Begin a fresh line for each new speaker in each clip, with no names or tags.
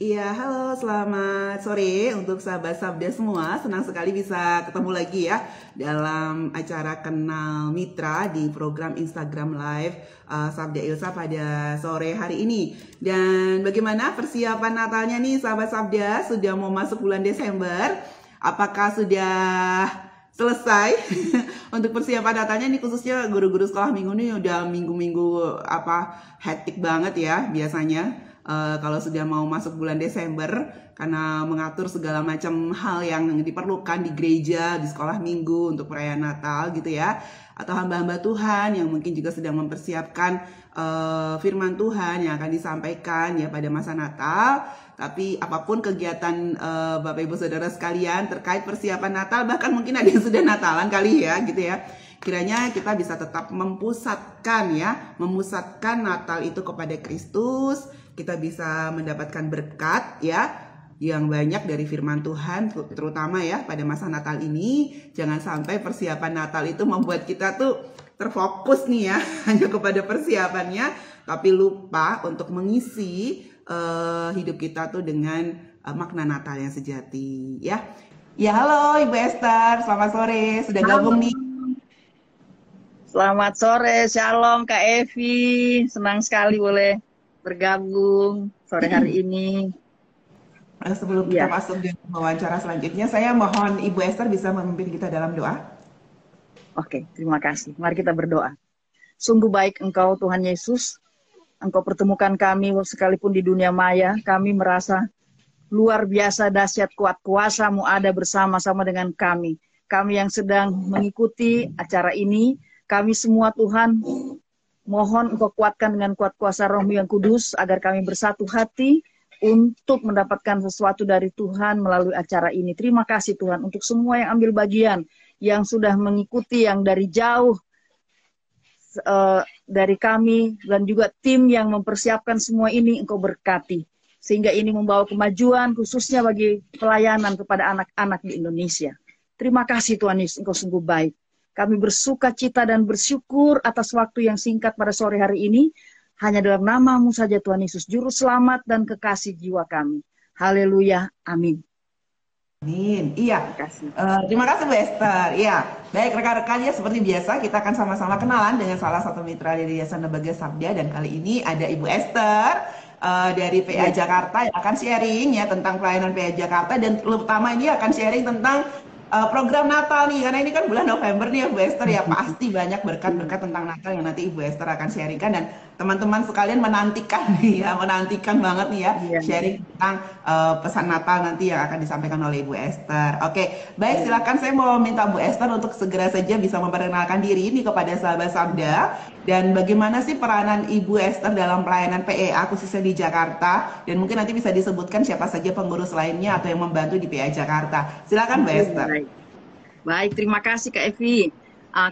Iya, halo, selamat sore untuk sahabat Sabda semua. Senang sekali bisa ketemu lagi ya dalam acara Kenal Mitra di program Instagram Live Sabda Ilsa pada sore hari ini. Dan bagaimana persiapan Natalnya nih sahabat Sabda? Sudah mau masuk bulan Desember. Apakah sudah selesai untuk persiapan Natalnya nih, khususnya guru-guru sekolah minggu ini udah minggu-minggu hektik banget ya biasanya. Kalau sudah mau masuk bulan Desember, karena mengatur segala macam hal yang diperlukan di gereja, di sekolah minggu untuk perayaan Natal gitu ya, atau hamba-hamba Tuhan yang mungkin juga sedang mempersiapkan firman Tuhan yang akan disampaikan ya pada masa Natal. Tapi apapun kegiatan Bapak Ibu Saudara sekalian terkait persiapan Natal, bahkan mungkin ada yang sudah Natalan kali ya gitu ya. Kiranya kita bisa tetap memusatkan Natal itu kepada Kristus. Kita bisa mendapatkan berkat ya yang banyak dari firman Tuhan, terutama ya pada masa Natal ini. Jangan sampai persiapan Natal itu membuat kita tuh terfokus nih ya hanya kepada persiapannya, tapi lupa untuk mengisi hidup kita tuh dengan makna Natal yang sejati ya. Ya, halo Ibu Esther, selamat sore, sudah gabung nih.
Selamat sore, shalom Kak Evi. Senang sekali boleh bergabung sore hari ini.
Sebelum kita masuk ke wawancara selanjutnya, saya mohon Ibu Esther bisa memimpin kita dalam doa.
Oke, terima kasih. Mari kita berdoa. Sungguh baik Engkau Tuhan Yesus. Engkau pertemukan kami sekalipun di dunia maya. Kami merasa luar biasa dahsyat kuat kuasa-Mu ada bersama-sama dengan kami. Kami yang sedang mengikuti acara ini, kami semua Tuhan, mohon Engkau kuatkan dengan kuat kuasa Roh-Mu yang kudus, agar kami bersatu hati untuk mendapatkan sesuatu dari Tuhan melalui acara ini. Terima kasih Tuhan untuk semua yang ambil bagian, yang sudah mengikuti, yang dari jauh, dari kami, dan juga tim yang mempersiapkan semua ini, Engkau berkati. Sehingga ini membawa kemajuan, khususnya bagi pelayanan kepada anak-anak di Indonesia. Terima kasih Tuhan Yesus, Engkau sungguh baik. Kami bersuka cita dan bersyukur atas waktu yang singkat pada sore hari ini. Hanya dalam nama-Mu saja Tuhan Yesus, Juru Selamat dan kekasih jiwa kami. Haleluya, amin.
Amin. Iya, terima kasih Bu Esther. Iya, baik rekan-rekan ya, seperti biasa kita akan sama-sama kenalan dengan salah satu mitra dari Yayasan Lembaga Sabda. Dan kali ini ada Ibu Esther dari PA Jakarta yang akan sharing ya tentang pelayanan PA Jakarta, dan terutama ini akan sharing tentang program Natal nih, karena ini kan bulan November nih ya Bu Esther ya, pasti banyak berkat-berkat tentang Natal yang nanti Ibu Esther akan sharingkan, dan teman-teman sekalian menantikan nih ya, menantikan banget nih ya sharing tentang pesan Natal nanti yang akan disampaikan oleh Ibu Esther. Oke, baik, silakan saya mau minta Bu Esther untuk segera saja bisa memperkenalkan diri ini kepada sahabat Sabda, dan bagaimana sih peranan Ibu Esther dalam pelayanan PEA khususnya di Jakarta, dan mungkin nanti bisa disebutkan siapa saja pengurus lainnya atau yang membantu di PEA Jakarta. Silakan Bu Esther.
Baik, terima kasih Kak Evi.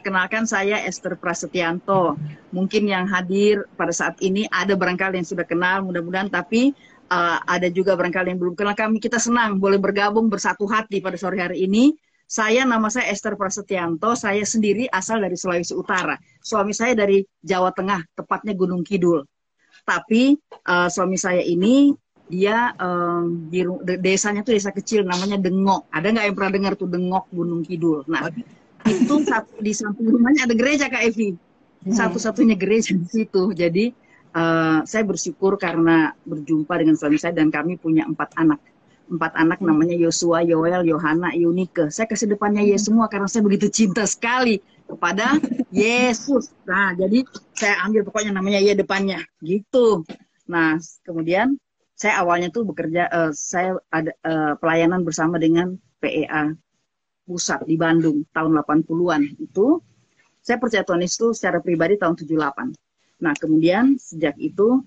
Kenalkan saya Esther Prasetyanto. Mungkin yang hadir pada saat ini ada barangkali yang sudah kenal, mudah-mudahan, tapi ada juga barangkali yang belum kenal. Kita senang boleh bergabung bersatu hati pada sore hari ini. Nama saya Esther Prasetyanto, saya sendiri asal dari Sulawesi Utara. Suami saya dari Jawa Tengah, tepatnya Gunung Kidul. Tapi suami saya ini dia di desanya tuh desa kecil namanya Dengok. Ada nggak yang pernah dengar tuh Dengok Gunung Kidul? Nah, itu di samping rumahnya ada gereja Kak Evi. Satu-satunya gereja di situ. Jadi saya bersyukur karena berjumpa dengan suami saya, dan kami punya 4 anak. 4 anak namanya Yosua, Yoel, Yohana, Yunike. Saya kasih depannya Yesus semua karena saya begitu cinta sekali kepada Yesus. Nah, jadi saya ambil pokoknya namanya ya depannya gitu. Nah, kemudian saya awalnya tuh bekerja, saya ada pelayanan bersama dengan PEA Pusat di Bandung tahun 80-an. Itu saya percaya Tuhan itu secara pribadi tahun 78. Nah, kemudian sejak itu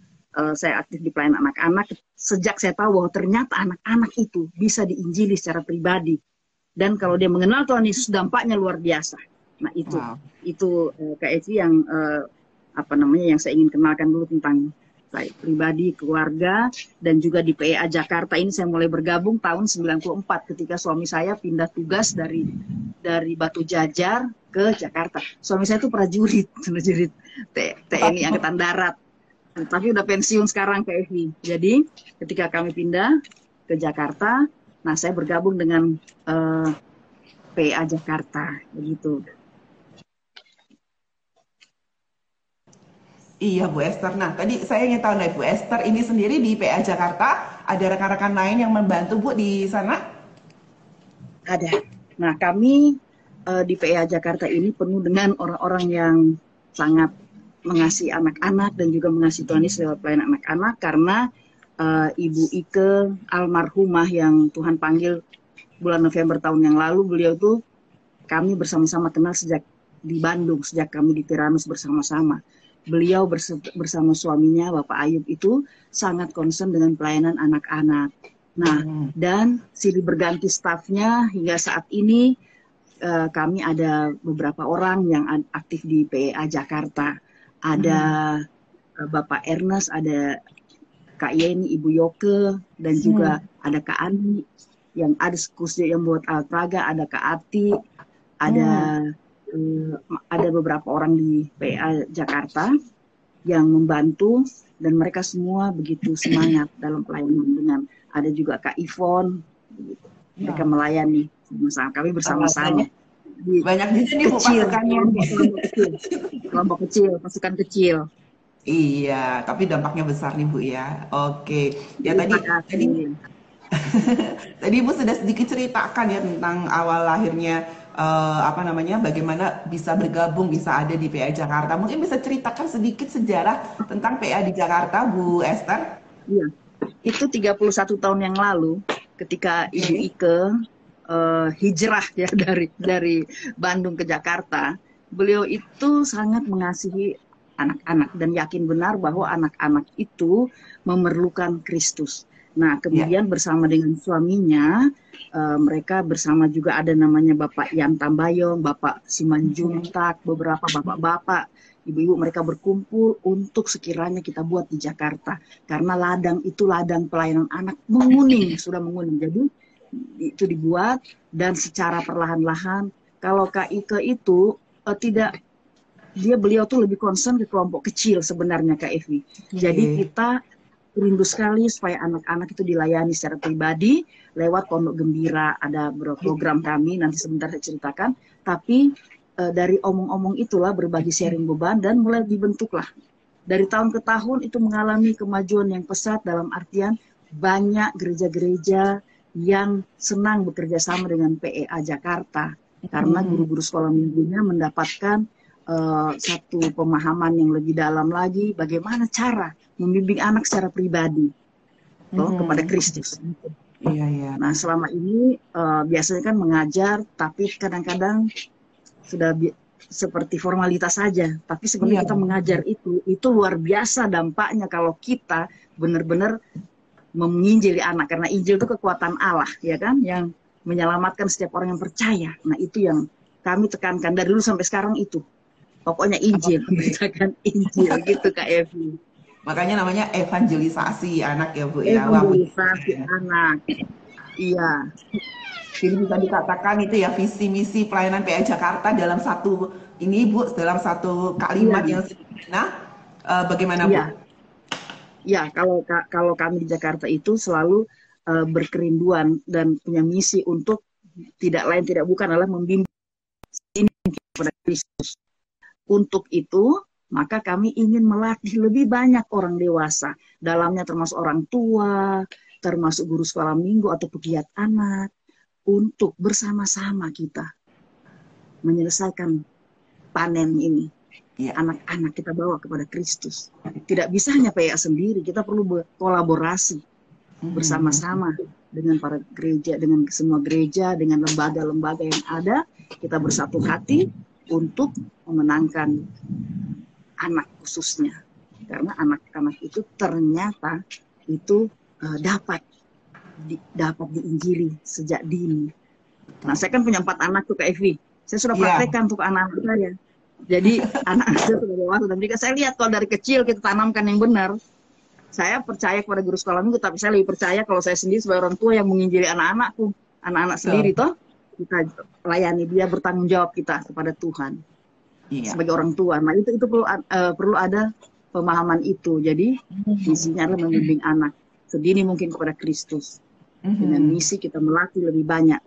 saya aktif di pelayanan anak-anak. Sejak saya tahu bahwa ternyata anak-anak itu bisa diinjili secara pribadi. Dan kalau dia mengenal Tuhan Yesus, dampaknya luar biasa. Nah, itu Kak Evi yang yang saya ingin kenalkan dulu tentang saya pribadi, keluarga, dan juga di PEA Jakarta ini saya mulai bergabung tahun 94 ketika suami saya pindah tugas dari Batu Jajar ke Jakarta. Suami saya itu prajurit TNI Angkatan Darat. Tapi udah pensiun sekarang Kak Evi. Jadi ketika kami pindah ke Jakarta, nah saya bergabung dengan PA Jakarta, begitu.
Iya Bu Esther. Nah tadi saya ingin tahu nih Bu Esther ini sendiri di PA Jakarta ada rekan-rekan lain yang membantu Bu di sana?
Ada. Nah kami di PA Jakarta ini penuh dengan orang-orang yang sangat mengasihi anak-anak dan juga mengasihi Tuhan Yesus lewat pelayanan anak-anak, karena Ibu Ike almarhumah yang Tuhan panggil bulan November tahun yang lalu, beliau tuh kami bersama-sama kenal sejak di Bandung, sejak kami di Tiranus bersama-sama. Beliau bersama suaminya Bapak Ayub itu sangat concern dengan pelayanan anak-anak. Nah, dan silih berganti stafnya hingga saat ini kami ada beberapa orang yang aktif di PA Jakarta. Ada Bapak Ernest, ada Kak Yeni, Ibu Yoke, dan juga ada Kak Ani, yang ada kursi yang buat alat peraga, ada Kak Ati, ada beberapa orang di PA Jakarta yang membantu, dan mereka semua begitu semangat dalam pelayanan. Dengan ada juga Kak Ivon, mereka melayani sama kami bersama-sama.
Banyak di sini Bu pasukannya.
Kelompok kecil, pasukan kecil.
Iya, tapi dampaknya besar nih Bu ya. Oke, ya tadi Ibu sudah sedikit ceritakan ya tentang awal lahirnya bagaimana bisa bergabung, bisa ada di PA Jakarta. Mungkin bisa ceritakan sedikit sejarah tentang PA di Jakarta, Bu Esther?
Iya, itu 31 tahun yang lalu ketika Ibu Ike hijrah ya dari Bandung ke Jakarta. Beliau itu sangat mengasihi anak-anak dan yakin benar bahwa anak-anak itu memerlukan Kristus. Nah, kemudian bersama dengan suaminya, mereka bersama juga ada namanya Bapak Yan Tambayong, Bapak Simanjuntak, beberapa bapak-bapak, ibu-ibu, mereka berkumpul untuk sekiranya kita buat di Jakarta. Karena ladang itu ladang pelayanan anak menguning, sudah menguning. Jadi itu dibuat, dan secara perlahan-lahan, kalau Kak Ike itu beliau tuh lebih concern ke kelompok kecil sebenarnya Kak Evi. Jadi kita rindu sekali supaya anak-anak itu dilayani secara pribadi lewat Pondok Gembira. Ada program kami, nanti sebentar saya ceritakan. Tapi dari omong-omong itulah berbagi sharing beban, dan mulai dibentuklah. Dari tahun ke tahun itu mengalami kemajuan yang pesat, dalam artian banyak gereja-gereja yang senang bekerja sama dengan PEA Jakarta. Karena guru-guru sekolah minggunya mendapatkan satu pemahaman yang lebih dalam lagi bagaimana cara membimbing anak secara pribadi kepada Kristus.
Iya.
Nah, selama ini biasanya kan mengajar, tapi kadang-kadang sudah seperti formalitas saja. Tapi sebenarnya kita mengajar itu luar biasa dampaknya kalau kita benar-benar menginjili anak, karena Injil itu kekuatan Allah, ya kan, yang menyelamatkan setiap orang yang percaya. Nah, itu yang kami tekankan dari dulu sampai sekarang itu. Pokoknya Injil, memberitakan Injil gitu Kak Evi.
Makanya namanya evangelisasi anak ya Bu ya.
Evangelisasi anak. Iya.
Jadi bisa dikatakan itu ya visi misi pelayanan PA Jakarta dalam satu dalam satu kalimat yang sederhana. Bagaimana Bu?
Ya, kalau kami di Jakarta itu selalu berkerinduan dan punya misi untuk tidak lain tidak bukan adalah membimbing ini kepada Kristus. Untuk itu, maka kami ingin melatih lebih banyak orang dewasa, dalamnya termasuk orang tua, termasuk guru sekolah minggu atau pegiat anak, untuk bersama-sama kita menyelesaikan panen ini. Anak-anak kita bawa kepada Kristus. Tidak bisa hanya PA sendiri, kita perlu berkolaborasi bersama-sama dengan para gereja, dengan semua gereja, dengan lembaga-lembaga yang ada. Kita bersatu hati untuk memenangkan anak khususnya, karena anak-anak itu ternyata itu dapat diinjili sejak dini. Nah, saya kan punya 4 anak tuh Kak Evi. Saya sudah praktekkan untuk anak-anak saya. Jadi anak-anak saya sudah dewasa, dan juga saya lihat kalau dari kecil kita tanamkan yang benar. Saya percaya kepada guru sekolah minggu, tapi saya lebih percaya kalau saya sendiri sebagai orang tua yang menginjili anak-anakku, anak-anak sendiri toh, kita layani dia, bertanggung jawab kita kepada Tuhan sebagai orang tua. Nah, itu perlu ada pemahaman itu. Jadi misinya adalah membimbing anak sedini mungkin kepada Kristus. Dengan misi kita melatih lebih banyak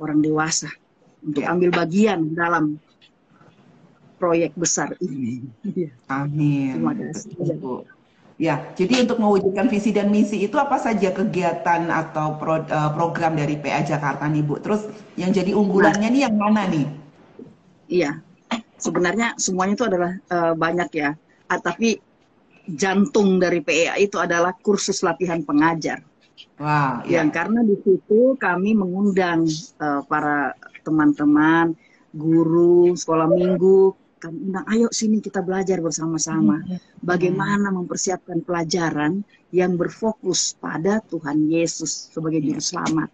orang dewasa untuk ambil bagian dalam proyek besar ini.
Amin.
Terima kasih.
Betul. Ya, jadi untuk mewujudkan visi dan misi itu apa saja kegiatan atau program dari PA Jakarta nih Bu? Terus yang jadi unggulannya nih yang mana nih?
Iya, sebenarnya semuanya itu adalah banyak ya, tapi jantung dari PA itu adalah kursus latihan pengajar.
Wah,
Yang karena di situ kami mengundang para teman-teman, guru, sekolah minggu, kami undang, ayo sini kita belajar bersama-sama. Bagaimana mempersiapkan pelajaran yang berfokus pada Tuhan Yesus sebagai Juru Selamat.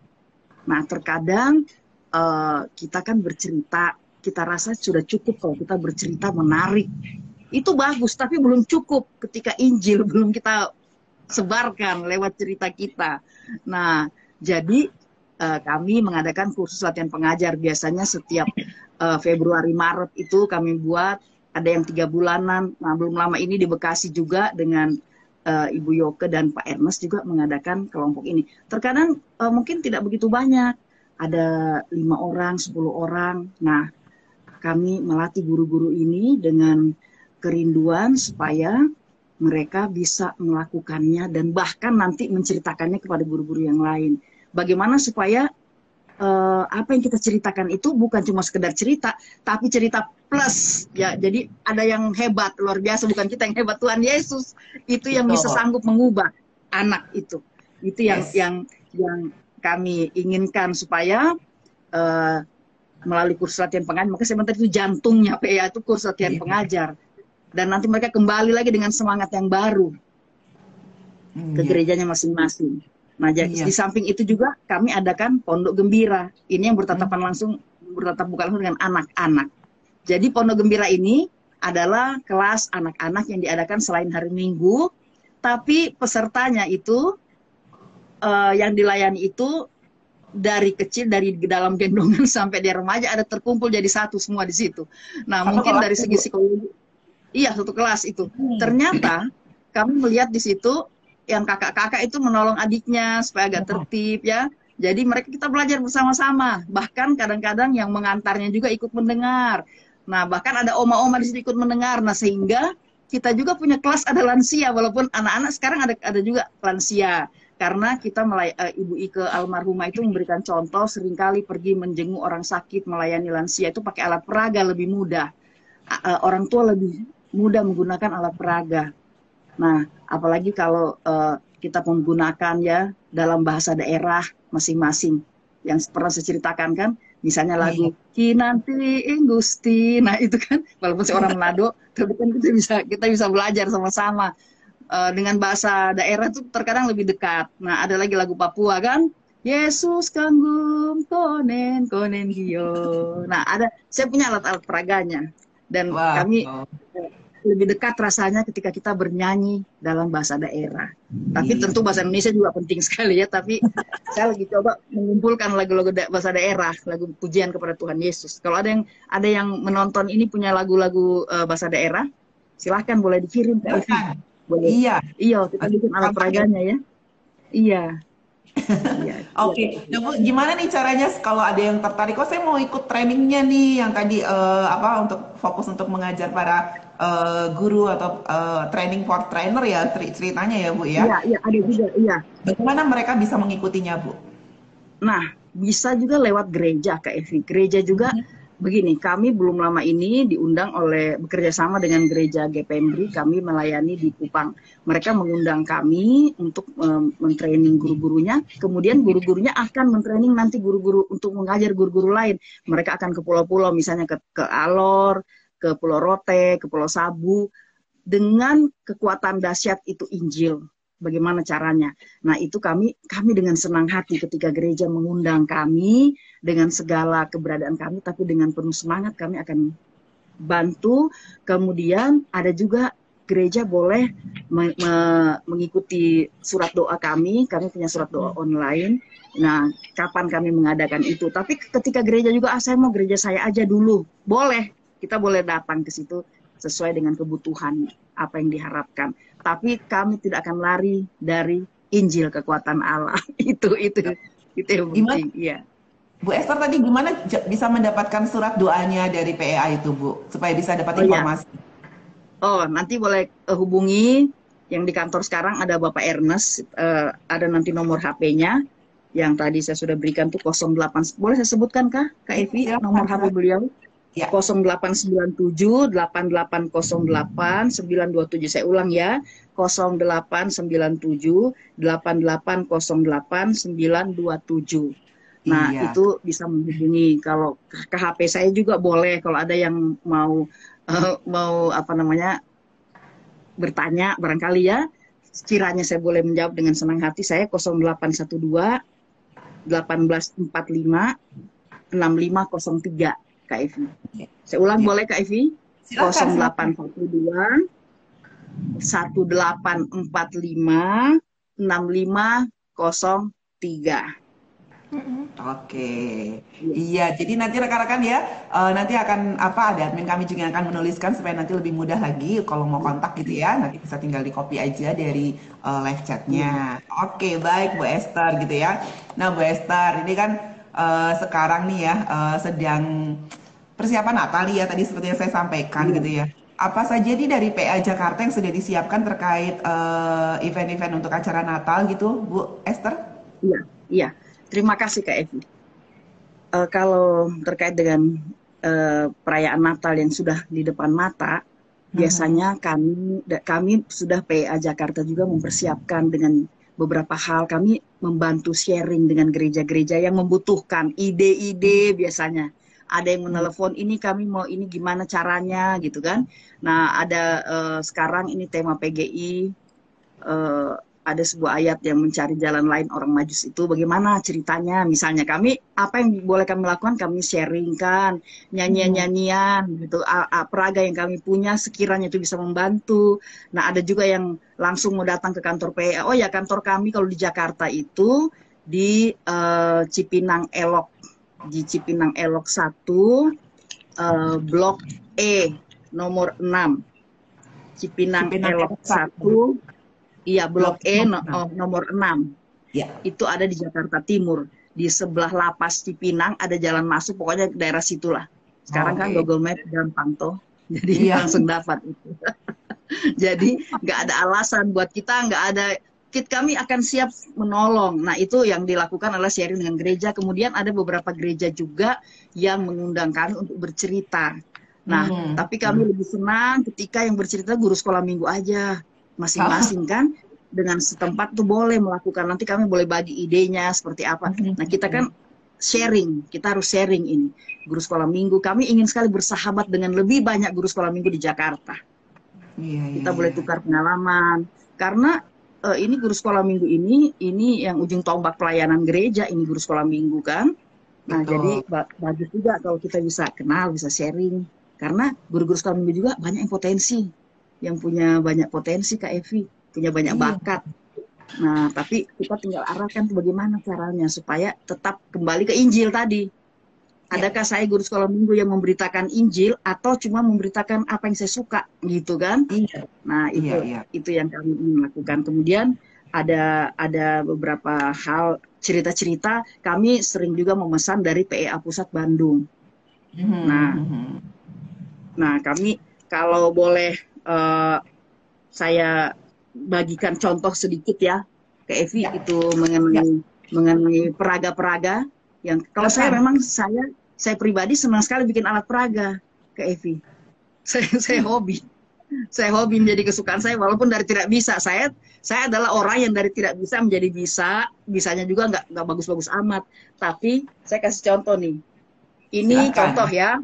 Nah, terkadang kita kan bercerita, kita rasa sudah cukup kalau kita bercerita menarik. Itu bagus, tapi belum cukup ketika Injil belum kita sebarkan lewat cerita kita. Nah, jadi kami mengadakan kursus latihan pengajar. Biasanya setiap Februari Maret itu kami buat, ada yang 3 bulanan. Nah, belum lama ini di Bekasi juga dengan Ibu Yoke dan Pak Ernest juga mengadakan kelompok ini. Terkadang mungkin tidak begitu banyak, ada 5 orang, 10 orang. Nah, kami melatih guru-guru ini dengan kerinduan supaya mereka bisa melakukannya dan bahkan nanti menceritakannya kepada guru-guru yang lain. Bagaimana supaya apa yang kita ceritakan itu bukan cuma sekedar cerita, tapi cerita plus ya. Jadi ada yang hebat, luar biasa, bukan kita yang hebat, Tuhan Yesus itu yang bisa sanggup mengubah anak itu. Itu yang kami inginkan supaya melalui kursus latihan pengajar, maka sebenarnya itu jantungnya PA itu kursus latihan pengajar. Dan nanti mereka kembali lagi dengan semangat yang baru ke gerejanya masing-masing. Nah, di samping itu juga kami adakan Pondok Gembira. Ini yang bertatap muka langsung dengan anak-anak. Jadi Pondok Gembira ini adalah kelas anak-anak yang diadakan selain hari Minggu, tapi pesertanya itu yang dilayani itu dari kecil, dari dalam gendongan sampai dia remaja, ada terkumpul jadi satu semua di situ. Nah, mungkin dari segi psikologi, iya, satu kelas itu. Ternyata kami melihat di situ yang kakak-kakak itu menolong adiknya supaya agak tertib ya. Jadi kita belajar bersama-sama. Bahkan kadang-kadang yang mengantarnya juga ikut mendengar. Nah, bahkan ada oma-oma di situ ikut mendengar. Nah, sehingga kita juga punya kelas ada lansia, walaupun anak-anak sekarang ada juga lansia. Karena kita Ibu Ike almarhumah itu memberikan contoh, seringkali pergi menjenguk orang sakit, melayani lansia itu pakai alat peraga lebih mudah. Orang tua lebih mudah menggunakan alat peraga. Nah, apalagi kalau kita menggunakan ya dalam bahasa daerah masing-masing. Yang pernah saya ceritakan kan, misalnya lagu Kinanti Gusti. Nah, itu kan walaupun seorang Manado, tapi kan kita bisa belajar sama-sama. Dengan bahasa daerah itu terkadang lebih dekat. Nah, ada lagi lagu Papua kan, Yesus kanggum konen gio. Nah, saya punya alat-alat peraganya. Dan kami lebih dekat rasanya ketika kita bernyanyi dalam bahasa daerah. Tapi tentu bahasa Indonesia juga penting sekali ya. Tapi saya lagi coba mengumpulkan lagu-lagu bahasa daerah, lagu pujian kepada Tuhan Yesus. Kalau ada yang menonton ini punya lagu-lagu bahasa daerah, silahkan boleh dikirim ke Evi. Boleh. Iya, kita bikin alat peraganya ya. Iya.
Oke, nah, Bu, gimana nih caranya kalau ada yang tertarik? Oh, saya mau ikut trainingnya nih, yang tadi untuk fokus untuk mengajar para guru atau training for trainer ya ceritanya ya, Bu ya?
Iya, ada juga, iya.
Bagaimana mereka bisa mengikutinya, Bu?
Nah, bisa juga lewat gereja, Kak Evi. Gereja juga begini, kami belum lama ini diundang bekerja sama dengan gereja GPMBRI, kami melayani di Kupang. Mereka mengundang kami untuk mentraining guru-gurunya, kemudian guru-gurunya akan mentraining nanti guru-guru untuk mengajar guru-guru lain. Mereka akan ke pulau-pulau, misalnya ke Alor, ke Pulau Rote, ke Pulau Sabu, dengan kekuatan dahsyat itu Injil. Bagaimana caranya? Nah, itu kami dengan senang hati ketika gereja mengundang kami dengan segala keberadaan kami, tapi dengan penuh semangat kami akan bantu. Kemudian ada juga gereja boleh mengikuti surat doa kami punya surat doa online. Nah, kapan kami mengadakan itu? Tapi ketika gereja juga, saya mau gereja saya aja dulu, boleh. Kita boleh datang ke situ. sesuai dengan kebutuhan apa yang diharapkan. Tapi kami tidak akan lari dari Injil kekuatan Allah. itu yang
Gimana
penting. Iya.
Bu Esther tadi gimana bisa mendapatkan surat doanya dari PEA itu Bu supaya bisa dapat
Oh ya.
informasi?
Oh, nanti boleh hubungi yang di kantor sekarang ada Bapak Ernest, ada nanti nomor HP-nya yang tadi saya sudah berikan tuh 08. Boleh saya sebutkan Kak Evi nomor HP beliau?
Ya.
0897 8808 927. Saya ulang ya. 0897 8808 927. Nah,
Iya.
itu bisa menghubungi. Kalau ke HP saya juga boleh kalau ada yang mau apa namanya bertanya barangkali ya. Sekiranya saya boleh menjawab dengan senang hati, saya 0812 1845 6503 Kak Evi. Saya ulang boleh Kak Evi? 0812 1845 6503.
Oke, iya. Jadi nanti rekan-rekan ya, nanti akan ada admin kami juga yang akan menuliskan supaya nanti lebih mudah lagi kalau mau kontak gitu ya. Nanti bisa tinggal di copy aja dari live chatnya. Oke, baik Bu Esther gitu ya. Nah Bu Esther, ini kan sekarang nih ya sedang persiapan Natal ya tadi seperti yang saya sampaikan gitu ya. Apa saja nih dari PA Jakarta yang sudah disiapkan terkait event-event untuk acara Natal gitu, Bu Esther?
Iya, iya. Terima kasih Kak Evi. Kalau terkait dengan perayaan Natal yang sudah di depan mata, biasanya kami sudah PA Jakarta juga mempersiapkan dengan beberapa hal. Kami membantu sharing dengan gereja-gereja yang membutuhkan ide-ide biasanya. Ada yang menelepon, ini kami mau ini gimana caranya gitu kan. Nah ada sekarang ini tema PGI, ada sebuah ayat yang mencari jalan lain orang Majus itu bagaimana ceritanya. Misalnya kami, apa yang boleh kami lakukan, kami sharingkan, nyanyian-nyanyian, gitu, peraga yang kami punya sekiranya itu bisa membantu. Nah ada juga yang langsung mau datang ke kantor PA. Oh ya, kantor kami kalau di Jakarta itu di Cipinang Elok. Di Cipinang Elok 1, Blok E, nomor 6. Cipinang Elok 1. Iya, Blok E nomor 6.
Ya.
Itu ada di Jakarta Timur. Di sebelah Lapas Cipinang ada jalan masuk, pokoknya daerah situlah. Sekarang kan Google Maps gampang toh. Jadi langsung dapat itu. Jadi nggak ada alasan buat kita, nggak ada. Kami akan siap menolong. Nah itu yang dilakukan adalah sharing dengan gereja. Kemudian ada beberapa gereja juga yang mengundang kami untuk bercerita. Nah tapi kami lebih senang ketika yang bercerita guru sekolah minggu aja. Masing-masing kan dengan setempat tuh boleh melakukan, nanti kami boleh bagi idenya seperti apa. Nah kita kan sharing, kita harus sharing ini guru sekolah minggu. Kami ingin sekali bersahabat dengan lebih banyak guru sekolah minggu di Jakarta. Kita boleh tukar pengalaman karena ini guru sekolah minggu ini yang ujung tombak pelayanan gereja, ini guru sekolah minggu kan. Nah jadi bagus juga kalau kita bisa kenal, bisa sharing, karena guru-guru sekolah minggu juga banyak yang potensi, yang punya banyak potensi Kak Evi, punya banyak bakat. Nah, tapi kita tinggal arahkan bagaimana caranya supaya tetap kembali ke Injil tadi. Adakah saya guru sekolah minggu yang memberitakan Injil atau cuma memberitakan apa yang saya suka gitu kan? Nah, itu yang kami ingin lakukan. Kemudian ada beberapa hal cerita-cerita, kami sering juga memesan dari PEA Pusat Bandung. Nah, kami kalau boleh saya bagikan contoh sedikit ya ke Evi itu mengenai peraga-peraga yang kalau saya memang saya pribadi senang sekali bikin alat peraga ke Evi. Saya hobi menjadi kesukaan saya walaupun dari tidak bisa. Saya adalah orang yang dari tidak bisa menjadi bisanya juga nggak bagus-bagus amat. Tapi saya kasih contoh nih. Ini contoh ya.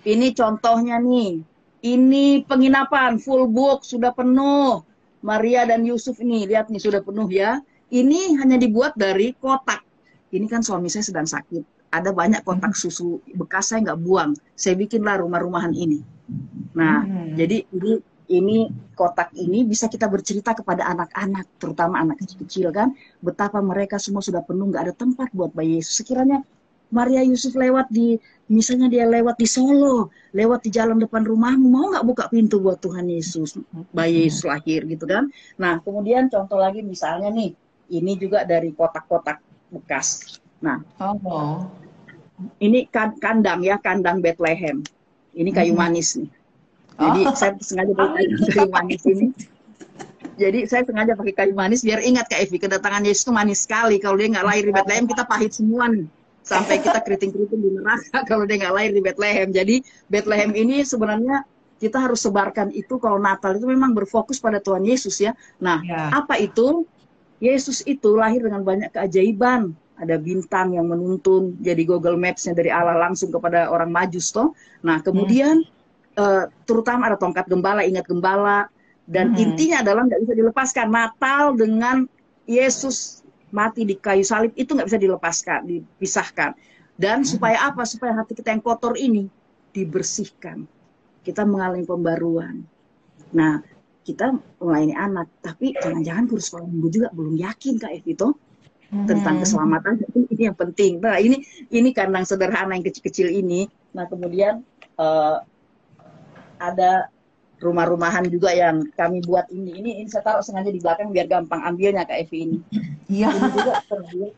Ini contohnya nih. Ini penginapan full book sudah penuh. Maria dan Yusuf ini lihat nih sudah penuh ya. Ini hanya dibuat dari kotak. Ini kan suami saya sedang sakit. Ada banyak kotak susu bekas saya nggak buang. Saya bikinlah rumah-rumahan ini. Nah, jadi ini kotak ini bisa kita bercerita kepada anak-anak, terutama anak kecil-kecil kan, betapa mereka semua sudah penuh, nggak ada tempat buat bayi Yesus. Sekiranya Maria Yusuf lewat di, misalnya dia lewat di Solo, lewat di jalan depan rumahmu, mau nggak buka pintu buat Tuhan Yesus, bayi Yesus lahir gitu kan. Nah, kemudian contoh lagi misalnya nih, ini juga dari kotak-kotak bekas. Nah,
Oh.
ini kandang ya, kandang Bethlehem. Ini kayu manis nih. Jadi saya sengaja pakai kayu manis ini. Jadi saya sengaja pakai kayu manis biar ingat Kak Evi, kedatangan Yesus itu manis sekali. Kalau dia nggak lahir di Bethlehem, kita pahit semua nih. Sampai kita keriting-keriting di neraka kalau dia nggak lahir di Bethlehem. Jadi Bethlehem ini sebenarnya kita harus sebarkan itu kalau Natal itu memang berfokus pada Tuhan Yesus ya. Nah, apa itu? Yesus itu lahir dengan banyak keajaiban. Ada bintang yang menuntun, jadi Google Maps-nya dari Allah langsung kepada orang Majus toh. Nah, kemudian terutama ada tongkat gembala, ingat gembala. Dan intinya adalah nggak bisa dilepaskan. Natal dengan Yesus mati di kayu salib itu nggak bisa dilepaskan, dipisahkan. Dan supaya apa? Supaya hati kita yang kotor ini dibersihkan. Kita mengalami pembaruan. Nah, kita melayani anak, tapi jangan-jangan guru sekolah minggu juga belum yakin Kak Evi toh tentang keselamatan. Ini yang penting. Nah, ini kandang sederhana yang kecil-kecil ini. Nah, kemudian ada rumah-rumahan juga yang kami buat ini. Ini saya taruh sengaja di belakang biar gampang ambilnya Kak Evi ini. Iya. Ini juga terbuat.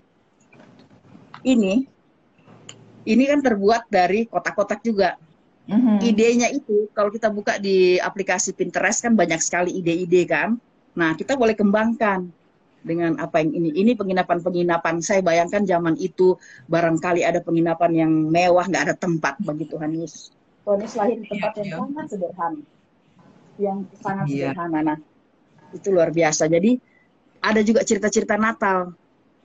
Ini kan terbuat dari kotak-kotak juga. Idenya itu kalau kita buka di aplikasi Pinterest kan banyak sekali ide-ide kan. Nah, kita boleh kembangkan dengan apa yang ini. Ini penginapan-penginapan. Saya bayangkan zaman itu barangkali ada penginapan yang mewah, nggak ada tempat bagi Tuhan Yesus. Tuhan Yesus lahir di tempat yang sangat sederhana. Yang sangat sederhana. Nah, itu luar biasa. Jadi ada juga cerita-cerita Natal.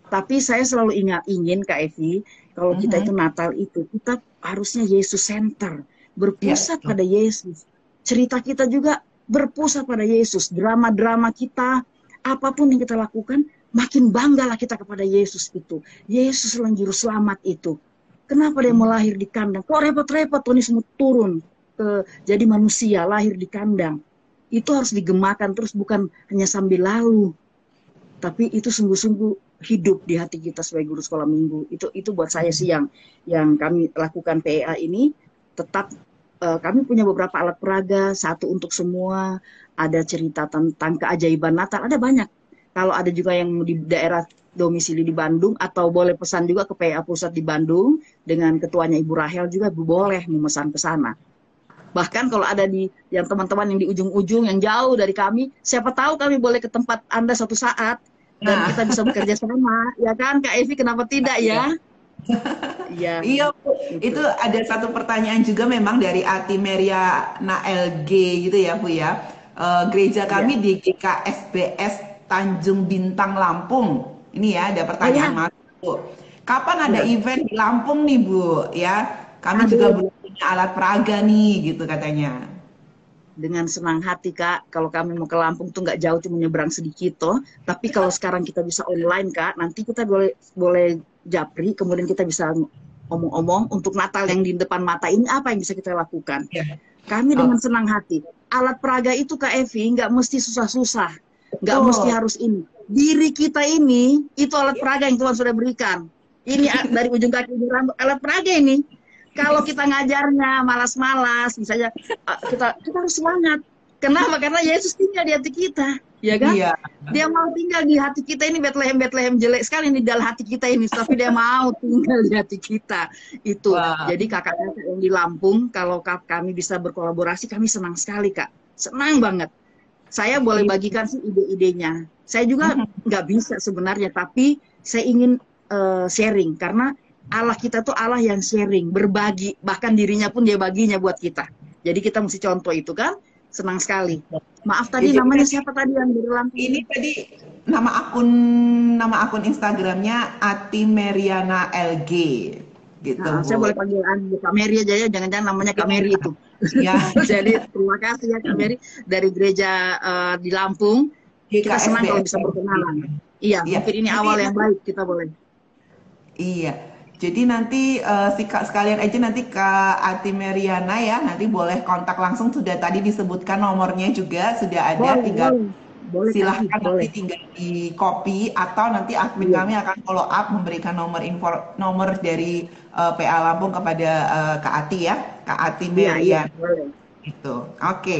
Tapi saya selalu ingin Kak Evi, kalau kita itu Natal itu kita harusnya Yesus center, berpusat pada Yesus. Cerita kita juga berpusat pada Yesus. Drama-drama kita, apapun yang kita lakukan, makin banggalah kita kepada Yesus itu. Yesus yang juru selamat itu. Kenapa dia mau lahir di kandang? Kok repot-repot Tuhan Yesus turun jadi manusia, lahir di kandang. Itu harus digemakan terus, bukan hanya sambil lalu, tapi itu sungguh-sungguh hidup di hati kita sebagai guru sekolah minggu. Itu buat saya sih yang kami lakukan PEA ini. Tetap kami punya beberapa alat peraga, satu untuk semua. Ada cerita tentang keajaiban Natal, ada banyak. Kalau ada juga yang di daerah domisili di Bandung, atau boleh pesan juga ke PEA Pusat di Bandung dengan ketuanya Ibu Rahel juga boleh memesan ke sana. Bahkan kalau ada yang teman-teman yang di ujung-ujung yang jauh dari kami, siapa tahu kami boleh ke tempat Anda suatu saat dan kita bisa bekerja sama, ya kan Kak Evi, kenapa tidak ya? Iya,
Bu. Itu ada satu pertanyaan juga memang dari Ati Meriana LG gitu ya Bu ya. Gereja kami di GKSBS Tanjung Bintang Lampung. Ini ya ada pertanyaan masuk Bu. Kapan ada event di Lampung nih Bu ya? Kami juga belum punya alat peraga nih gitu katanya.
Dengan senang hati Kak, kalau kami mau ke Lampung tuh nggak jauh, cuma nyebrang sedikit toh. Tapi kalau sekarang kita bisa online Kak, nanti kita boleh japri, kemudian kita bisa omong-omong untuk Natal yang di depan mata ini apa yang bisa kita lakukan. Kami dengan senang hati. Alat peraga itu Kak Evi nggak mesti susah-susah, nggak mesti harus ini. Diri kita ini itu alat peraga yang Tuhan sudah berikan. Ini dari ujung kaki rambut alat peraga ini. Kalau kita ngajarnya malas-malas, misalnya kita harus semangat. Kenapa? Karena Yesus tinggal di hati kita, ya kan? Iya. Dia mau tinggal di hati kita ini. Bethlehem jelek sekali di dalam hati kita ini, tapi dia mau tinggal di hati kita. Itu. Jadi kakak-kakak yang di Lampung, kalau kami bisa berkolaborasi, kami senang sekali Kak, senang banget. Saya boleh bagikan sih ide-idenya. Saya juga nggak bisa sebenarnya, tapi saya ingin sharing karena Allah kita tuh Allah yang sharing, berbagi, bahkan dirinya pun dia baginya buat kita. Jadi kita mesti contoh itu kan, senang sekali. Maaf tadi namanya siapa tadi yang berlangsung?
Ini tadi nama akun Instagramnya Ati Meriana LG. Gitu.
Nah, saya boleh panggil Kak Meri aja ya, jangan-jangan namanya Kak Meri itu. Ya. Jadi terima kasih ya Kak Meri dari gereja di Lampung. Kita senang kalau bisa berkenalan. Iya, mungkin ini awal yang baik, kita boleh.
Iya. Jadi nanti sekalian aja nanti ke Ati Meriana ya, nanti boleh kontak langsung, sudah tadi disebutkan nomornya juga, sudah ada, tinggal
Boleh Kak Evi,
silahkan nanti
boleh.
tinggal di copy atau nanti admin
Iya,
kami akan follow up memberikan nomor dari PA Lampung kepada Kak Ati ya, Kak Ati
iya, iya,
Merian.
boleh.
Itu. Oke.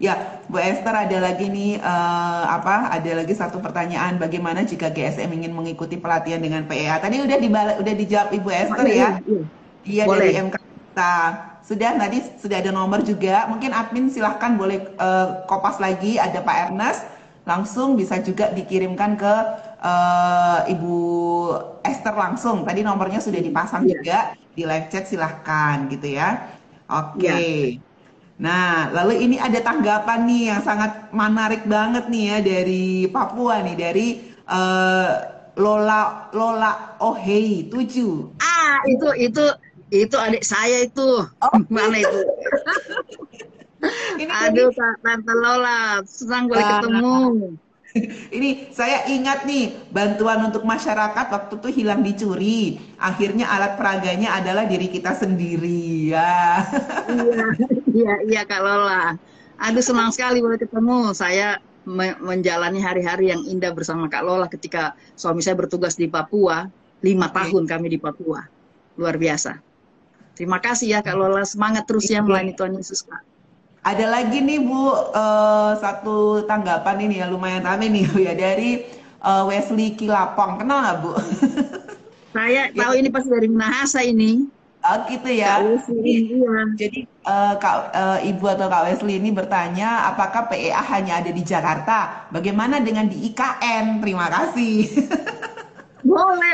Ya, Bu Esther ada lagi nih ada lagi satu pertanyaan, bagaimana jika GSM ingin mengikuti pelatihan dengan PEA? Tadi udah dijawab Ibu
Oh
Esther
iya, iya,
ya.
iya.
Iya
Boleh.
dari MK kita. Sudah tadi sudah ada nomor juga. Mungkin admin silahkan boleh kopas lagi ada Pak Ernest. Langsung bisa juga dikirimkan ke Ibu Esther langsung. Tadi nomornya sudah dipasang
Iya,
juga di live chat silahkan gitu ya.
iya.
Oke. Nah, lalu ini ada tanggapan nih yang sangat menarik banget nih ya dari Papua nih, dari eh, Lola Lola Ohei 7.
Ah, itu adik saya itu.
Oh,
Mana itu?
ini
Aduh,
jadi
Kak Tante Lola, senang boleh
eh,
ketemu.
ini saya ingat nih bantuan untuk masyarakat waktu itu hilang dicuri. Akhirnya alat peraganya adalah diri kita sendiri ya.
Iya, iya, iya Kak Lola. Aduh, senang sekali boleh ketemu. Saya menjalani hari-hari yang indah bersama Kak Lola ketika suami saya bertugas di Papua. 5 tahun
Oke.
kami di Papua. Luar biasa. Terima kasih ya Kak Lola. Semangat terus ya
Iya.
melayani Tuhan Yesus, Kak.
Ada lagi nih Bu, satu tanggapan ini ya lumayan rame nih Bu ya dari Wesley Kilapong. Kenal nggak Bu?
Saya
Ya,
tahu ini pasti dari Minahasa ini.
gitu
Kak
ya.
Lucy ini, iya.
Jadi Ibu atau Kak Wesley ini bertanya apakah PEA hanya ada di Jakarta? Bagaimana dengan di IKN? Terima kasih.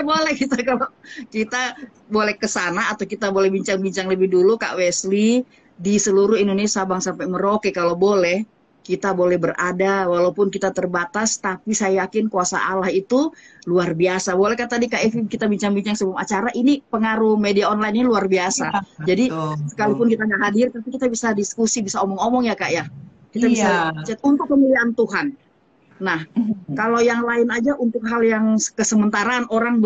Boleh kita kalau kita boleh ke sana atau kita boleh bincang-bincang lebih dulu Kak Wesley di seluruh Indonesia Sabang sampai Merauke kalau boleh kita boleh berada walaupun kita terbatas tapi saya yakin kuasa Allah itu luar biasa. Boleh kata tadi Kak Evi kita bincang-bincang sebelum acara ini pengaruh media online ini luar biasa.
Iya,
Jadi sekalipun
betul.
kita nggak hadir tapi kita bisa diskusi, bisa omong-omong ya Kak ya. Kita bisa
Iya.
chat untuk kemuliaan Tuhan. Nah, kalau yang lain aja untuk hal yang kesementaraan orang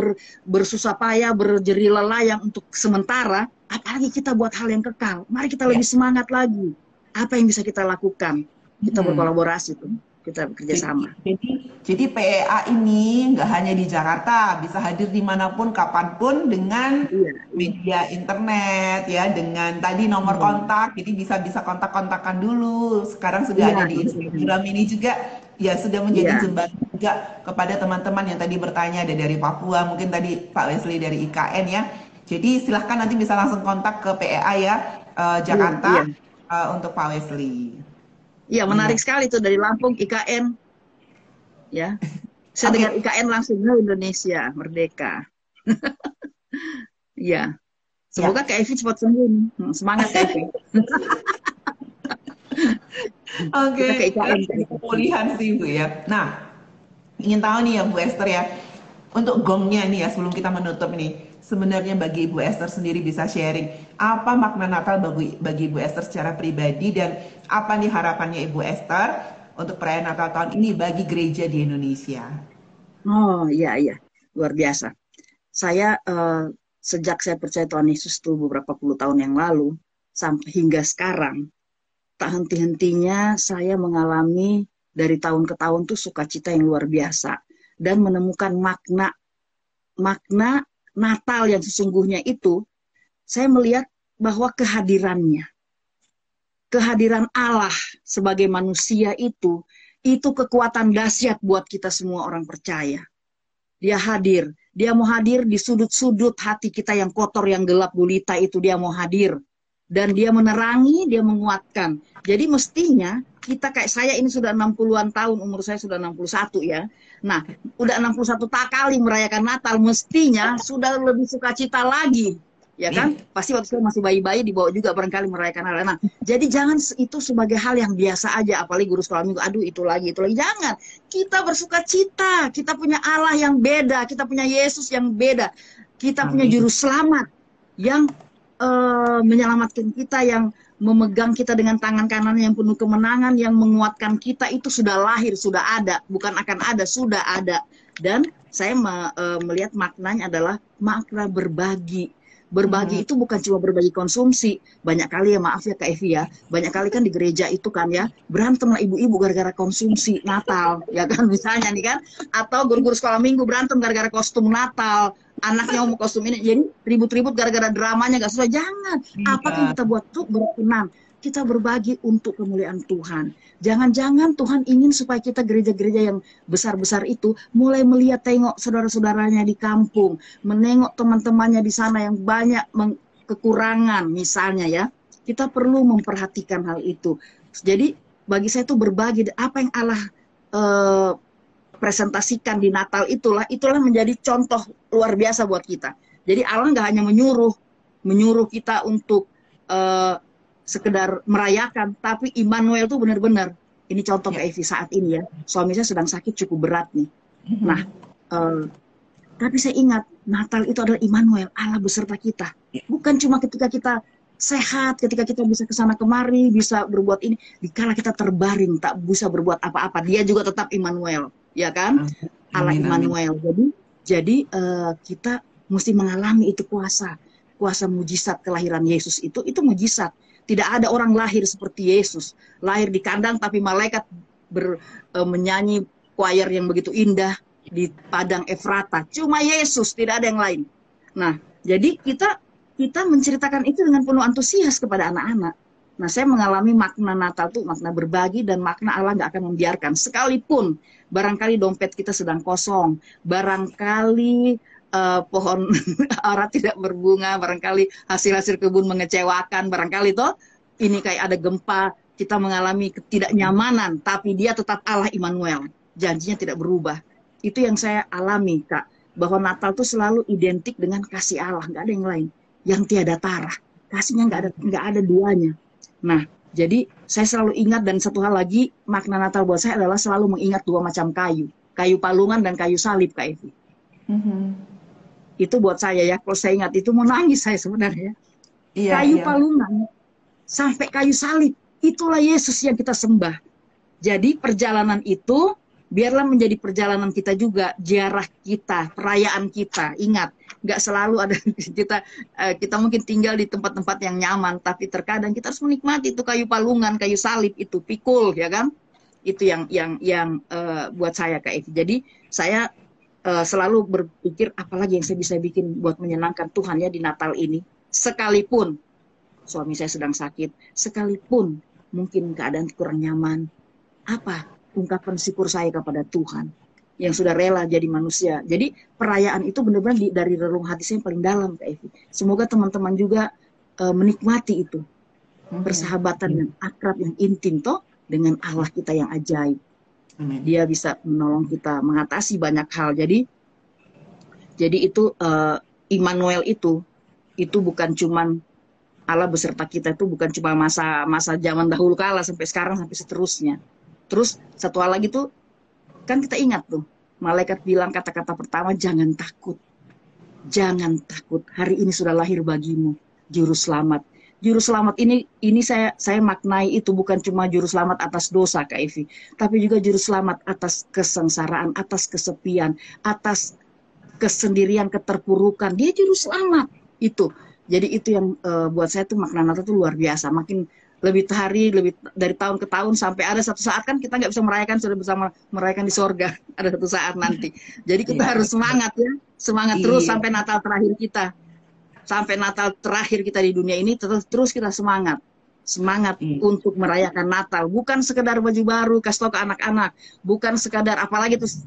bersusah payah, berjerih lelah yang untuk sementara, apalagi kita buat hal yang kekal. Mari kita
Ya.
lebih semangat lagi. Apa yang bisa kita lakukan? Kita
Hmm.
berkolaborasi tuh, kita bekerja
Jadi,
sama.
jadi PEA ini nggak hanya di Jakarta, bisa hadir dimanapun, kapanpun dengan
Iya, iya,
media internet ya, dengan tadi nomor
iya,
kontak, jadi bisa kontak-kontakan dulu. Sekarang sudah
iya,
ada di
benar-benar.
Instagram ini juga, ya sudah menjadi
Iya,
jembatan juga kepada teman-teman yang tadi bertanya, ada dari Papua, mungkin tadi Pak Wesley dari IKN ya. Jadi silahkan nanti bisa langsung kontak ke PEA ya,
iya, iya.
Jakarta untuk Pak Wesley.
Iya, menarik
Iya.
sekali tuh dari Lampung IKN, ya. Saya dengar
Oke,
IKN langsung Indonesia merdeka. Iya. Semoga
ya.
Kak Evi cepat sembuh nih. Semangat Kak Evi.
Oke,
Kita ke IKN, Kak Evi.
pemulihan sih Bu ya. Nah, ingin tahu nih ya Bu Esther ya, untuk gongnya nih ya sebelum kita menutup nih, sebenarnya bagi Ibu Esther sendiri bisa sharing apa makna Natal bagi Ibu Esther secara pribadi dan apa nih harapannya Ibu Esther untuk perayaan Natal tahun ini bagi gereja di Indonesia.
Oh iya iya, luar biasa. Saya sejak saya percaya Tuhan Yesus tuh beberapa puluh tahun yang lalu sampai hingga sekarang tak henti-hentinya saya mengalami dari tahun ke tahun tuh sukacita yang luar biasa dan menemukan makna makna Natal yang sesungguhnya itu saya melihat bahwa kehadiran Allah sebagai manusia itu kekuatan dahsyat buat kita semua orang percaya. Dia hadir. Dia mau hadir di sudut-sudut hati kita yang kotor, yang gelap gulita itu dia mau hadir. Dan dia menerangi, dia menguatkan. Jadi mestinya kita kayak saya ini sudah 60-an tahun, umur saya sudah 61 ya. Nah, udah 61 tak kali merayakan Natal, mestinya sudah lebih sukacita lagi. Ya kan? Pasti waktu saya masih bayi-bayi dibawa juga barangkali merayakan Natal. Nah, jadi jangan itu sebagai hal yang biasa aja, apalagi guru sekolah minggu, aduh itu lagi. Jangan. Kita bersuka cita, kita punya Allah yang beda, kita punya Yesus yang beda, kita punya
Amin.
juru selamat yang menyelamatkan kita, yang memegang kita dengan tangan kanan yang penuh kemenangan, yang menguatkan kita itu sudah lahir, sudah ada, bukan akan ada, sudah ada. Dan saya melihat maknanya adalah makna berbagi Berbagi itu bukan cuma berbagi konsumsi. Banyak kali ya, maaf ya Kak Evi ya, banyak kali kan di gereja itu kan ya, berantem lah ibu-ibu gara-gara konsumsi Natal, ya kan misalnya nih kan. Atau guru-guru sekolah minggu berantem gara-gara kostum Natal. Anaknya mau kostum ini, jadi ribut-ribut gara-gara dramanya gak sesuai. Jangan. Apakah yang kita buat tuh berkenan? Kita berbagi untuk kemuliaan Tuhan. Jangan-jangan Tuhan ingin supaya kita gereja-gereja yang besar-besar itu mulai melihat, tengok saudara-saudaranya di kampung, menengok teman-temannya di sana yang banyak kekurangan misalnya ya. Kita perlu memperhatikan hal itu. Jadi bagi saya itu berbagi apa yang Allah presentasikan di Natal itulah menjadi contoh luar biasa buat kita. Jadi Allah nggak hanya menyuruh kita untuk sekedar merayakan, tapi Immanuel tuh benar-benar, ini contoh Kak Evi saat ini ya, suami saya sedang sakit cukup berat nih. Nah, tapi saya ingat Natal itu adalah Immanuel, Allah beserta kita. Bukan cuma ketika kita sehat, ketika kita bisa kesana kemari, bisa berbuat ini, dikala kita terbaring tak bisa berbuat apa-apa, dia juga tetap Immanuel, ya kan? Allah Immanuel. Jadi kita mesti mengalami itu kuasa mujizat kelahiran Yesus itu mujizat. Tidak ada orang lahir seperti Yesus, lahir di kandang tapi malaikat menyanyi choir yang begitu indah di padang Efrata. Cuma Yesus, tidak ada yang lain. Nah, jadi kita menceritakan itu dengan penuh antusias kepada anak-anak. Nah, saya mengalami makna Natal itu makna berbagi dan makna Allah nggak akan membiarkan. Sekalipun barangkali dompet kita sedang kosong, barangkali pohon ara tidak berbunga, barangkali hasil-hasil kebun mengecewakan, barangkali toh ini kayak ada gempa, kita mengalami ketidaknyamanan, tapi dia tetap Allah Immanuel, janjinya tidak berubah. Itu yang saya alami Kak, bahwa Natal itu selalu identik dengan kasih Allah, nggak ada yang lain, yang tiada tara, kasihnya nggak ada duanya. Nah, jadi saya selalu ingat, dan satu hal lagi, makna Natal buat saya adalah selalu mengingat dua macam kayu palungan dan kayu salib Kak Evi. Itu buat saya ya, kalau saya ingat itu mau nangis saya sebenarnya. Kayu palungan sampai kayu salib, itulah Yesus yang kita sembah. Jadi perjalanan itu biarlah menjadi perjalanan kita juga, ziarah kita, perayaan kita. Ingat, nggak selalu ada kita mungkin tinggal di tempat-tempat yang nyaman, tapi terkadang kita harus menikmati itu kayu palungan, kayu salib itu, pikul ya kan? Itu yang buat saya Kak Evi. Jadi saya selalu berpikir apalagi yang saya bisa bikin buat menyenangkan Tuhan ya di Natal ini. Sekalipun suami saya sedang sakit, sekalipun mungkin keadaan kurang nyaman, apa ungkapan syukur saya kepada Tuhan yang sudah rela jadi manusia. Jadi perayaan itu benar-benar dari relung hati saya yang paling dalam Kak Evi. Semoga teman-teman juga menikmati itu, persahabatan yang akrab, yang intim toh dengan Allah kita yang ajaib. Dia bisa menolong kita mengatasi banyak hal. Jadi itu Immanuel itu bukan cuman Allah beserta kita, itu bukan cuma masa zaman dahulu kala sampai sekarang sampai seterusnya. Terus satu hal lagi tuh kan kita ingat tuh malaikat bilang kata-kata pertama, jangan takut. Jangan takut. Hari ini sudah lahir bagimu juru selamat. Juru selamat ini saya maknai itu bukan cuma juru selamat atas dosa Kak Evi, tapi juga juru selamat atas kesengsaraan, atas kesepian, atas kesendirian, keterpurukan. Dia juru selamat itu. Jadi itu yang buat saya tuh makna Natal itu luar biasa. Makin lebih dari tahun ke tahun, sampai ada satu saat kan kita nggak bisa merayakan, sudah bersama merayakan di sorga. Ada satu saat nanti. Jadi kita harus semangat ya, semangat terus sampai Natal terakhir kita. Sampai Natal terakhir kita di dunia ini terus kita semangat untuk merayakan Natal, bukan sekedar baju baru kasih tau ke anak-anak, bukan sekadar apalagi terus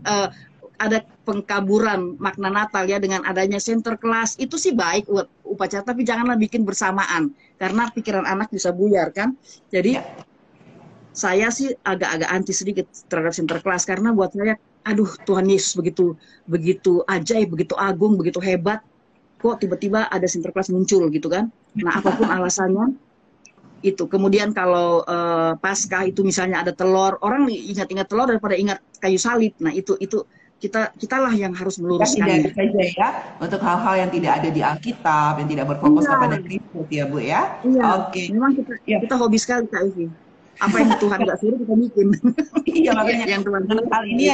ada pengkaburan makna Natal ya dengan adanya center class, itu sih baik buat upacara, tapi janganlah bikin bersamaan karena pikiran anak bisa buyar kan. Jadi saya sih agak-agak anti sedikit terhadap center class, karena buat saya aduh Tuhan Yesus begitu ajaib, begitu agung, begitu hebat, kok tiba-tiba ada sinterklas muncul gitu kan. Nah apapun alasannya itu. Kemudian kalau Paskah itu misalnya ada telur, orang ingat-ingat telur daripada ingat kayu salib. Nah itu kitalah yang harus meluruskannya.
Tidak saja ya untuk hal-hal yang tidak ada di Alkitab, yang tidak berfokus kepada Kristus ya Bu ya.
Oke. Memang kita hobi sekali Kak Evi. Apa yang Tuhan nggak suruh kita bikin.
Iya makanya
yang Tuhan
hal ini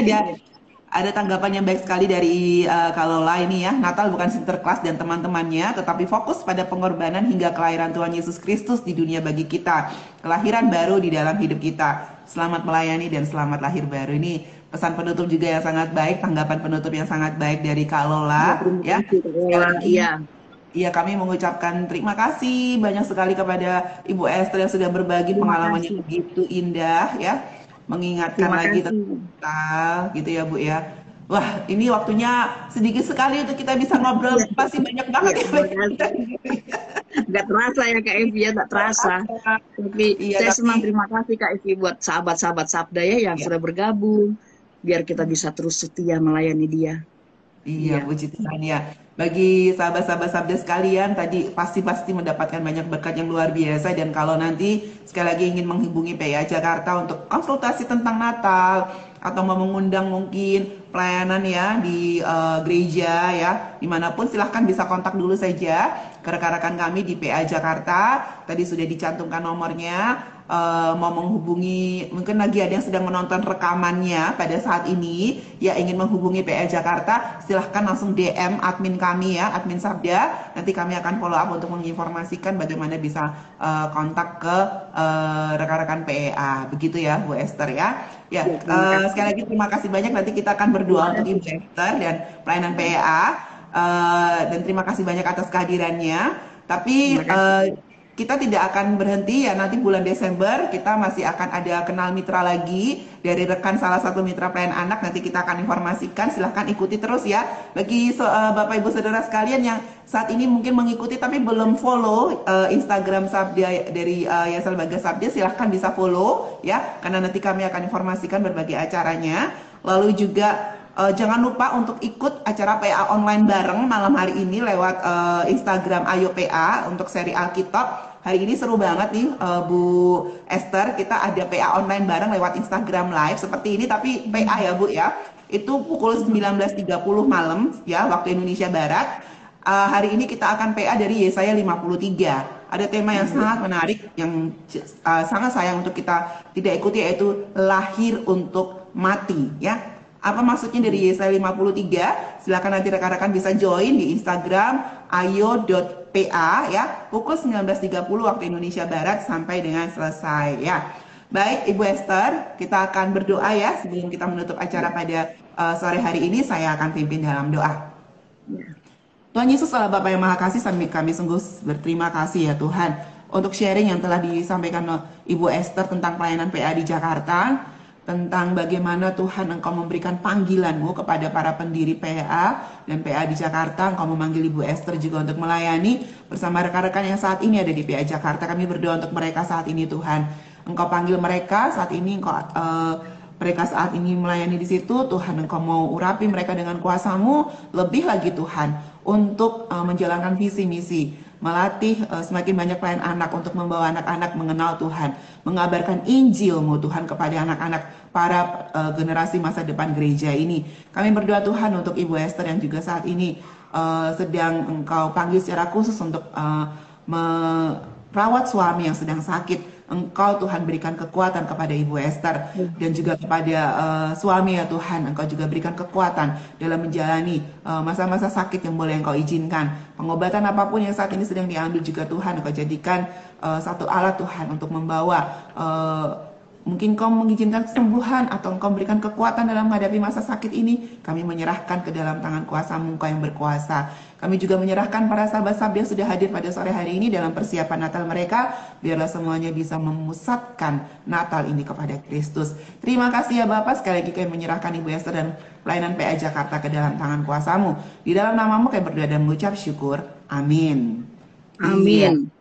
Ada tanggapan yang baik sekali dari Kalola ini ya. Natal bukan Sinterklas dan teman-temannya, tetapi fokus pada pengorbanan hingga kelahiran Tuhan Yesus Kristus di dunia bagi kita. Kelahiran baru di dalam hidup kita. Selamat melayani dan selamat lahir baru. Ini pesan penutup juga yang sangat baik, tanggapan penutup yang sangat baik dari
Ya,
Kalola
terima
ya.
kasih, Kak
Sekali
Lola.
lagi
Iya,
iya, kami mengucapkan terima kasih banyak sekali kepada Ibu Esther yang sudah berbagi
terima
pengalamannya
kasih.
begitu indah ya, mengingatkan
Terima
lagi tentang
kasih.
Natal gitu ya Bu ya. Wah, ini waktunya sedikit sekali untuk kita bisa ngobrol,
Iya,
pasti banyak banget
iya,
yang
terima
pengen kita
kasih.
dengerin.
Nggak terasa ya Kak Evi ya, nggak terasa. Tapi
Iya,
saya
tapi
senang, terima kasih Kak Evi buat sahabat-sahabat Sabda ya yang
ya,
sudah bergabung. Biar kita bisa terus setia melayani dia.
iya,
Iya,
puji Tuhan ya. Bagi sahabat-sahabat Sabda sekalian, tadi pasti-pasti mendapatkan banyak berkat yang luar biasa. Dan kalau nanti sekali lagi ingin menghubungi PA Jakarta untuk konsultasi tentang Natal, atau mau mengundang mungkin pelayanan ya di gereja ya, dimanapun silahkan bisa kontak dulu saja ke rekan-rekan kami di PA Jakarta. Tadi sudah dicantumkan nomornya. Mau menghubungi, mungkin lagi ada yang sedang menonton rekamannya pada saat ini ya, ingin menghubungi PA Jakarta, silahkan langsung DM admin kami ya, admin Sabda. Nanti kami akan follow up untuk menginformasikan bagaimana bisa kontak ke rekan-rekan PA. Begitu ya Bu Esther ya. Ya,
ya, terima
sekali
kasih.
lagi terima kasih banyak. Nanti kita akan
Terima
berdoa untuk
kasih
Ibu
Kak.
Esther dan pelayanan PA. Dan terima kasih banyak atas kehadirannya. Tapi
Terima kasih.
kita tidak akan berhenti ya, nanti bulan Desember kita masih akan ada kenal mitra lagi dari rekan salah satu mitra pelayan anak, nanti kita akan informasikan, silahkan ikuti terus ya. Bagi Bapak Ibu Saudara sekalian yang saat ini mungkin mengikuti tapi belum follow Instagram Sabda dari Yayasan Lembaga Sabda, silahkan bisa follow ya, karena nanti kami akan informasikan berbagai acaranya. Lalu juga jangan lupa untuk ikut acara PA online bareng malam hari ini lewat Instagram Ayo PA untuk seri Alkitab. Hari ini seru banget nih Bu Esther, kita ada PA online bareng lewat Instagram Live seperti ini tapi PA ya Bu ya. Itu pukul 19.30 malam ya waktu Indonesia Barat. Hari ini kita akan PA dari Yesaya 53. Ada tema yang sangat menarik yang sangat sayang untuk kita tidak ikuti, yaitu lahir untuk mati ya. Apa maksudnya dari Yesaya 53? Silakan nanti rekan-rekan bisa join di Instagram ayo.pa ya, pukul 19.30 waktu Indonesia Barat sampai dengan selesai ya. Baik Ibu Esther, kita akan berdoa ya sebelum kita menutup acara pada sore hari ini. Saya akan pimpin dalam doa.
Ya.
Tuhan Yesus Allah Bapa yang Maha Kasih, kami sungguh berterima kasih ya Tuhan untuk sharing yang telah disampaikan Ibu Esther tentang pelayanan PA di Jakarta, tentang bagaimana Tuhan Engkau memberikan panggilan-Mu kepada para pendiri PA dan PA di Jakarta. Engkau memanggil Ibu Esther juga untuk melayani bersama rekan-rekan yang saat ini ada di PA Jakarta. Kami berdoa untuk mereka saat ini Tuhan. Engkau panggil mereka saat ini, mereka saat ini melayani di situ. Tuhan Engkau mau urapi mereka dengan kuasa-Mu lebih lagi Tuhan, untuk menjalankan visi misi, melatih semakin banyak pelayan anak untuk membawa anak-anak mengenal Tuhan, mengabarkan Injil-Mu Tuhan kepada anak-anak para generasi masa depan gereja ini. Kami berdoa Tuhan untuk Ibu Esther yang juga saat ini sedang Engkau panggil secara khusus untuk merawat suami yang sedang sakit. Engkau Tuhan berikan kekuatan kepada Ibu Esther dan juga kepada suami ya Tuhan. Engkau juga berikan kekuatan dalam menjalani masa-masa sakit yang boleh Engkau izinkan. Pengobatan apapun yang saat ini sedang diambil juga Tuhan, Engkau jadikan satu alat Tuhan untuk membawa mungkin Engkau mengizinkan kesembuhan atau Engkau memberikan kekuatan dalam menghadapi masa sakit ini. Kami menyerahkan ke dalam tangan kuasa-Mu, Engkau yang berkuasa. Kami juga menyerahkan para sahabat-sahabat yang sudah hadir pada sore hari ini dalam persiapan Natal mereka. Biarlah semuanya bisa memusatkan Natal ini kepada Kristus. Terima kasih ya Bapak. Sekali lagi kami menyerahkan Ibu Esther dan pelayanan PA Jakarta ke dalam tangan kuasa-Mu. Di dalam nama-Mu kami berdoa dan mengucap syukur. Amin. Iya.
Amin.